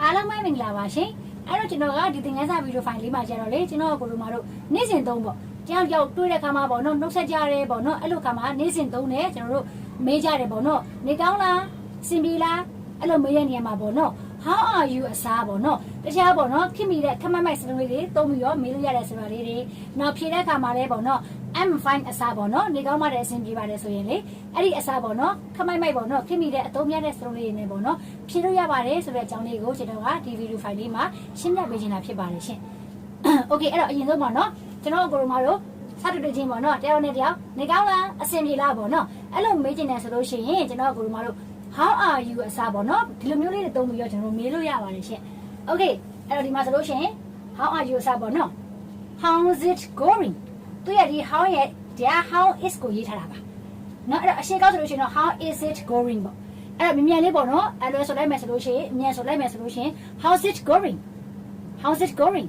အားလုံးပဲမင်္ဂလာပါရှင်အဲ့တော့ကျွန်တော်ကဒီသင်ခန်းစာဗီဒီယိုဖိုင်လေးမှာကျတော့လေကျွန်တော်ကိုလိုမာတို့နေ့စဉ်သုံးပေါ့တယောက်ယောက်တွေ့တဲ့ခါမှာပေါ့နော်နှုတ်ဆက်ကြရဲပေါ့နော်အဲ့လိုခါမှာနေ့စဉ်သုံးတယ်ကျွန်တော်တို့မေးကြတယ်ပေါ့နော်နေကောင်းလားစင်ပြေလားအဲ့လိုမေးတဲ့နေရာမှာပေါ့နော် how are you အစားပေါ့နော်တခြားပေါ့နော်ဖြစ်မိတဲ့ခမမိုက်စလုံးလေးတွေသုံးပြီးတော့မေးလို့ရတဲ့ဆိုတာလေးတွေနောက်ဖြေတဲ့ခါမှာလည်းပေါ့နော် I'm fine အစားပေါ့နော်နေကောင်းမှလည်းအဆင်ပြေပါတယ်ဆိုရင်လေအဲ့ဒီအစားပေါ့နော်ခမိုက်မိုက်ပေါ့နော်ဖြစ်မိတဲ့အသုံးများတဲ့စလုံးလေးတွေနဲ့ပေါ့နော်ဖြေလို့ရပါတယ်ဆိုတဲ့အကြောင်းလေးကိုကျွန်တော်ကဒီဗီဒီယိုဖိုင်လေးမှာရှင်းပြပေးချင်တာဖြစ်ပါတယ်ရှင် Okay အဲ့တော့အရင်ဆုံးပေါ့နော်ကျွန်တော်ကိုရိုမာတို့စတူတူချင်းပေါ့နော်တယောက်နဲ့တယောက်နေကောင်းလားအဆင်ပြေလားပေါ့နော်အဲ့လိုမေးချင်တယ်ဆိုလို့ရှိရင်ကျွန်တော်ကိုရိုမာတို့ how are you အစားပေါ့နော်ဒီလိုမျိုးလေးတွေသုံးပြီးတော့ကျွန်တော်မေးလို့ရပါတယ်ရှင် Okay အဲ့တော့ဒီမှာဆိုလို့ရှိရင် how are you အစားပေါ့နော် how's it going သူရဲ့ဒီ how ရဲ့ဒီ how is ကိုရေးထားတာပါနော်အဲ့တော့အရှင်းကောက်ဆိုလို့ရှိရင်တော့ how is it going ပေါ့အဲ့တော့မြန်လေးပေါ့နော်အဲ့လိုဆိုလိုက်မယ်ဆိုလို့ရှိရင်မြန်ဆိုလိုက်မယ်ဆိုလို့ရှိရင် how's it going how's it going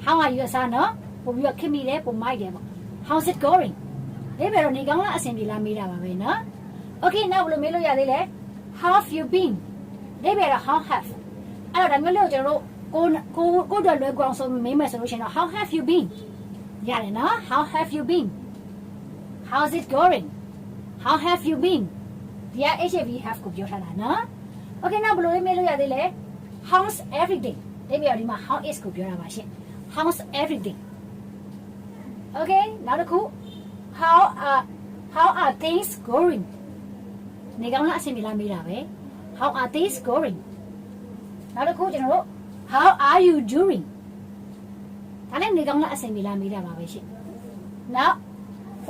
how are you အစားနော်ပို့ပြီးတော့ခင်မိတယ်ပို့မိုက်တယ်ပေါ့ how's it going ဒီဘယ်တော့နေကောင်းလားအဆင်ပြေလားမေးတာပါပဲနော် Okay နောက်ဘယ်လိုမေးလို့ရသေးလဲ how have you been ဒီဘယ်တော့ how have အဲ့တော့ဒါမျိုးလေးကိုကျွန်တော်တို့ကိုတော့လွယ်ကွာအောင်ဆိုမေးမယ်ဆိုလို့ရှိရင်တော့ how have you been ရတယ်နော် how have you been how's it going how have you been ဒီက have have ကိုပြောထားတာနော် Okay နောက်ဘယ်လိုမေးလို့ရသေးလဲ how's everything ဒီဘယ်တော့ဒီမှာ how is ကိုပြောတာပါရှင့်How's everything? Okay, နောက်တစ်ခု how are things going? နေကောင်းလားအဆင်ပြေလားမေးတာပဲ How are things going? နောက်တစ်ခုကျွန်တော်တို့ How are you doing? ဒါလည်းနေကောင်းလားအဆင်ပြေလားမေးတာပါပဲရှင့် Now,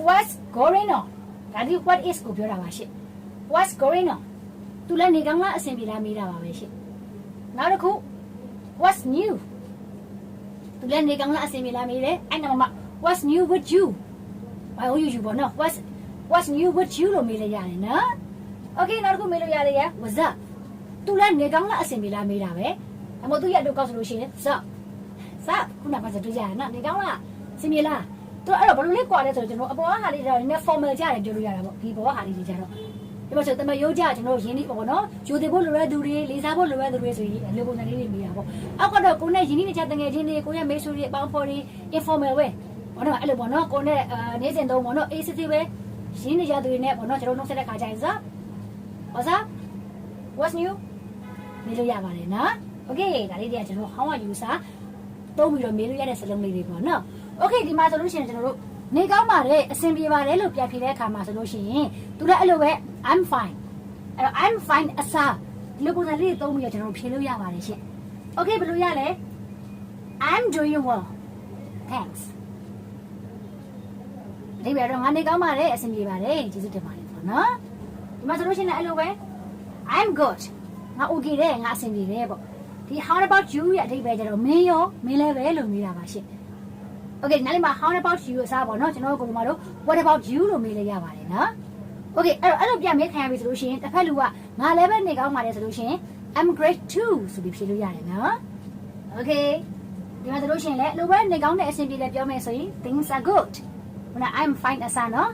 what's going on? ဒါဒီ what is ကိုပြောတာပါရှင့် What's going on? သူလည်းနေကောင်းလားအဆင်ပြေလားမေးတာပါပဲရှင့်နောက်တစ်ခု What's new?သူလည်းနေကောင်းလားအဆင်ပြေလားမေးတယ်အဲ့နောက်မှာ what's new with you ဘာလို့ you ပေါ့နော် what's new with you လို့မေးလိုက်ရတယ်နော် Okay နောက်တစ်ခုမေးလို့ရတယ်ရ what's up သူလည်းနေကောင်းလားအဆင်ပြေလားမေးတာပဲအမို့သူရတော့ကောက်ဆိုလို့ရှိရင် sup ခုနကဘာဆိုတွေ့ကြရနော်နေကောင်းလားအဆင်ပြေလားသူအဲ့တော့ဘယ်လိုလဲကွာလဲဆိုတော့ကျွန်တော်အပေါ်ကဟာလေးတော့နည်း formal ကြတယ်ပြောလို့ရတာပေါ့ဒီဘောကဟာလေးတွေကြတော့ဒီမှာဆိုတမရိုးကြကျွန်တော်ရင်းနှီးပေါ့နော်ဂျိုတင်ဖို့လိုတဲ့သူတွေလေးစားဖို့လိုတဲ့သူတွေဆိုရင်လူပုံစံလေးတွေမိတာပေါ့အောက်ကတော့ကိုနဲ့ရင်းနှီးနေကြတငယ်ချင်းတွေကိုရဲ့မိတ်ဆွေတွေအပေါင်းဖော်တွေ informal ပဲပေါ့နော်အဲ့လိုပေါ့နော်ကိုနဲ့နေစဉ်သုံးပေါ့နော် ACC ပဲရင်းနေကြသူတွေနဲ့ပေါ့နော်ကျွန်တော်နှုတ်ဆက်တဲ့ခါကျရင်စားဟောစား what's new မေးလို့ရပါတယ်နော် Okay ဒါလေးတွေကကျွန်တော် how are you စာသုံးပြီးတော့မေးလို့ရတဲ့စလုံးလေးတွေပေါ့နော် Okay ဒီမှာဆိုလို့ရှိရင်ကျွန်တော်တို့နေကောင်းပါတယ်အဆင်ပြေပါတယ်လို့ပြန်ဖြေတဲ့အခါမှာဆိုလို့ရှိရင်သူလည်းအဲ့လိုပဲ I'm fine အဲ့တော့ I'm fine အစားဒီလိုပုံစံလေးတွေသုံးပြီးတော့ကျွန်တော်ဖြေလို့ရပါတယ်ရှင့် Okay ဘယ်လိုရလဲ I'm doing well thanks ဒီဘက်တော့ငါနေကောင်းပါတယ်အဆင်ပြေပါတယ်ကျေးဇူးတင်ပါတယ်ပေါ့နော်ဒီမှာဆိုလို့ရှိရင်အဲ့လိုပဲ I'm good ငါ okay တယ်ငါအဆင်ပြေတယ်ပေါ့ဒီ how about you ရဲ့အဓိပ္ပာယ်ကျတော့မင်းရောမင်းလည်းပဲလို့မေးတာပါရှင့်Okay နားလေးမှာ how about you အစားပေါ့နော်ကျွန်တော်တို့ကတော့ what about you လို့မေးလိုက်ရပါတယ်နော် Okay အဲ့လိုပြန်မေးခံရပြီဆိုလို့ရှိရင်တစ်ဖက်လူကငါလည်းပဲနေကောင်းပါတယ်ဆိုလို့ရှိရင် I'm great too ဆိုပြီးဖြေလို့ရတယ်နော် Okay ဒီမှာဆိုလို့ရှိရင်လည်းလိုပဲနေကောင်းတဲ့အဆင်ပြေတယ်ပြောမယ်ဆိုရင် things are good ဟိုက I'm fine အစားနော်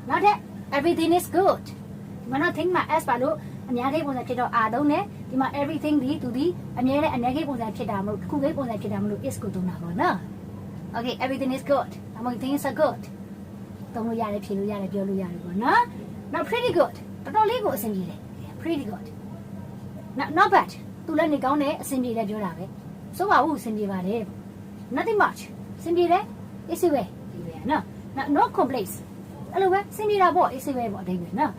နောက်ထပ် everything is good ဒီမှာတော့ think မှာ s ပါလို့အများကြီးပုံစံဖြစ်တော့ r သုံးတယ်ဒီမှာ everything ဒီသူဒီအများနဲ့အနည်းကြီးပုံစံဖြစ်တာမလို့တစ်ခုလေးပုံစံဖြစ်တာမလို့ is ကိုသုံးတာပေါ့နော်Okay, everything is good. Things are good. သုံးလို့ရတယ်ဖြေလို့ရတယ်ပြောလို့ရတယ်ပေါ့နော် Now pretty good. တော်တော်လေးကိုအဆင်ပြေတယ် Pretty good. Not bad. သူလည်းနေကောင်းတယ်အဆင်ပြေတယ်ပြောတာပဲဆိုပါဘူးအဆင်ပြေပါတယ် Nothing much. အဆင်ပြေတယ် easy way ဒီပဲနော် No complaints. အဲ့လိုပဲအဆင်ပြေတာပေါ့ easy way ပေါ့အဓိပ္ပာယ်နော်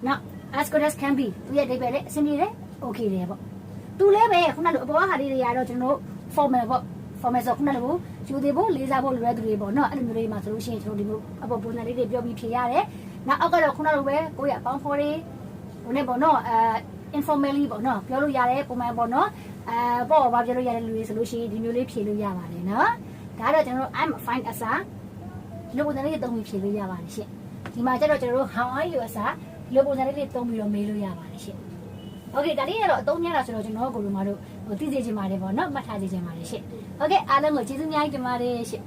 Now as good as can be. သူရဲ့အဓိပ္ပာယ်လည်းအဆင်ပြေတယ် Okay တယ်ပေါ့သူလည်းပဲခုနကအပေါ်ဟာလေးတွေကတော့ကျွန်တော်တို့ formal ပေါ့formal ဆိုခုနကလိုယူသေးဖို့လေးစားဖို့လိုတဲ့သူတွေပေါ့နော်အဲ့လိုမျိုးတွေမှာဆိုလို့ရှိရင်ကျွန်တော်ဒီလိုအပေါ်ပုံစံလေးတွေပြောပြီးဖြေရတယ်နောက်အောက်ကတော့ခုနလိုပဲကိုယ့်ရဲ့အပေါင်းဖော်တွေဟိုနဲ့ပေါ့နော်informally ပေါ့နော်ပြောလို့ရတယ်ပုံမှန်ပေါ့နော်ပေါ့ဘာပြောလို့ရတဲ့လူတွေဆိုလို့ရှိရင်ဒီမျိုးလေးဖြေလို့ရပါတယ်နော်ဒါကတော့ကျွန်တော်တို့ I'm fine အစားဒီလိုပုံစံလေးတွေသုံးပြီးဖြေလို့ရပါတယ်ရှင့်ဒီမှာကျတော့ကျွန်တော်တို့ how are you အစားဒီလိုပုံစံလေးတွေသုံးပြီးတော့မေးလို့ရပါတယ်ရှင့်Okay ဒါလေးကတော့အသုံးများတာဆိုတော့ကျွန်တော်တို့ကိုလိုမတို့သိစေချင်ပါတယ်ပေါ့နော်မှတ်ထားစေချင်ပါတယ်ရှင့်Okay အားလုံးကိုကျေးဇူးများကြီးတင်ပါတယ်ရှင့်